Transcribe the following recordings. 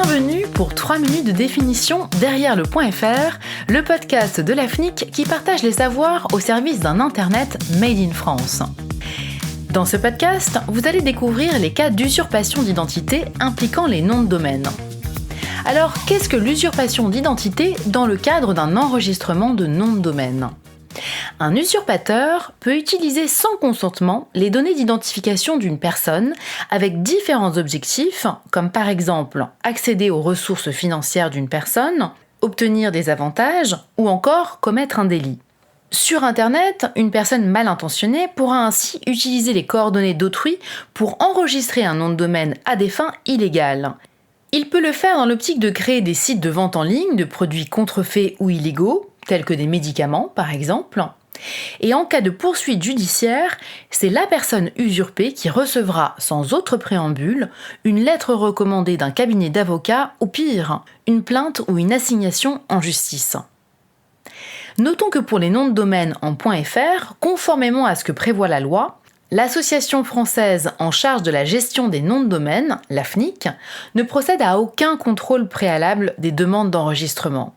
Bienvenue pour 3 minutes de définition derrière le .fr, le podcast de l'AFNIC qui partage les savoirs au service d'un Internet made in France. Dans ce podcast, vous allez découvrir les cas d'usurpation d'identité impliquant les noms de domaine. Alors, qu'est-ce que l'usurpation d'identité dans le cadre d'un enregistrement de nom de domaine ? Un usurpateur peut utiliser sans consentement les données d'identification d'une personne avec différents objectifs, comme par exemple accéder aux ressources financières d'une personne, obtenir des avantages ou encore commettre un délit. Sur Internet, une personne mal intentionnée pourra ainsi utiliser les coordonnées d'autrui pour enregistrer un nom de domaine à des fins illégales. Il peut le faire dans l'optique de créer des sites de vente en ligne de produits contrefaits ou illégaux, tels que des médicaments par exemple. Et en cas de poursuite judiciaire, c'est la personne usurpée qui recevra sans autre préambule une lettre recommandée d'un cabinet d'avocats ou pire, une plainte ou une assignation en justice. Notons que pour les noms de domaine en .fr, conformément à ce que prévoit la loi, l'Association française en charge de la gestion des noms de domaine, l'AFNIC, ne procède à aucun contrôle préalable des demandes d'enregistrement.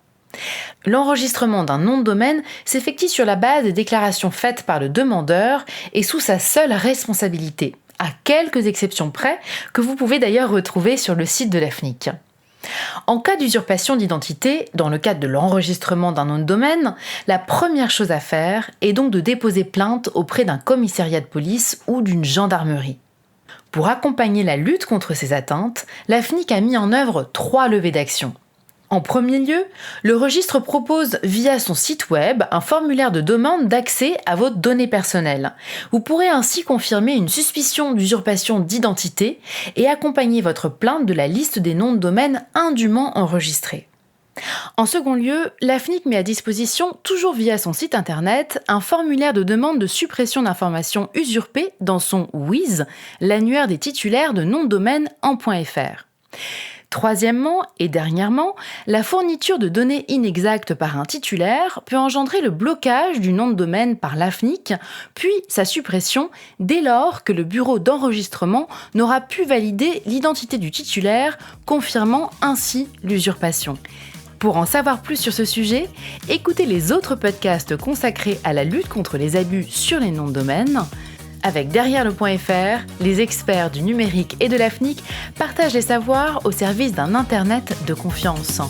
L'enregistrement d'un nom de domaine s'effectue sur la base des déclarations faites par le demandeur et sous sa seule responsabilité, à quelques exceptions près que vous pouvez d'ailleurs retrouver sur le site de l'AFNIC. En cas d'usurpation d'identité, dans le cadre de l'enregistrement d'un nom de domaine, la première chose à faire est donc de déposer plainte auprès d'un commissariat de police ou d'une gendarmerie. Pour accompagner la lutte contre ces atteintes, l'AFNIC a mis en œuvre 3 levées d'action. En premier lieu, le registre propose via son site web un formulaire de demande d'accès à vos données personnelles. Vous pourrez ainsi confirmer une suspicion d'usurpation d'identité et accompagner votre plainte de la liste des noms de domaine indûment enregistrés. En second lieu, l'AFNIC met à disposition, toujours via son site internet, un formulaire de demande de suppression d'informations usurpées dans son WIS, l'annuaire des titulaires de noms de domaine en .fr. Troisièmement et dernièrement, la fourniture de données inexactes par un titulaire peut engendrer le blocage du nom de domaine par l'AFNIC, puis sa suppression dès lors que le bureau d'enregistrement n'aura pu valider l'identité du titulaire, confirmant ainsi l'usurpation. Pour en savoir plus sur ce sujet, écoutez les autres podcasts consacrés à la lutte contre les abus sur les noms de domaine. Avec Derrière le .fr, les experts du numérique et de l'AFNIC partagent les savoirs au service d'un Internet de confiance.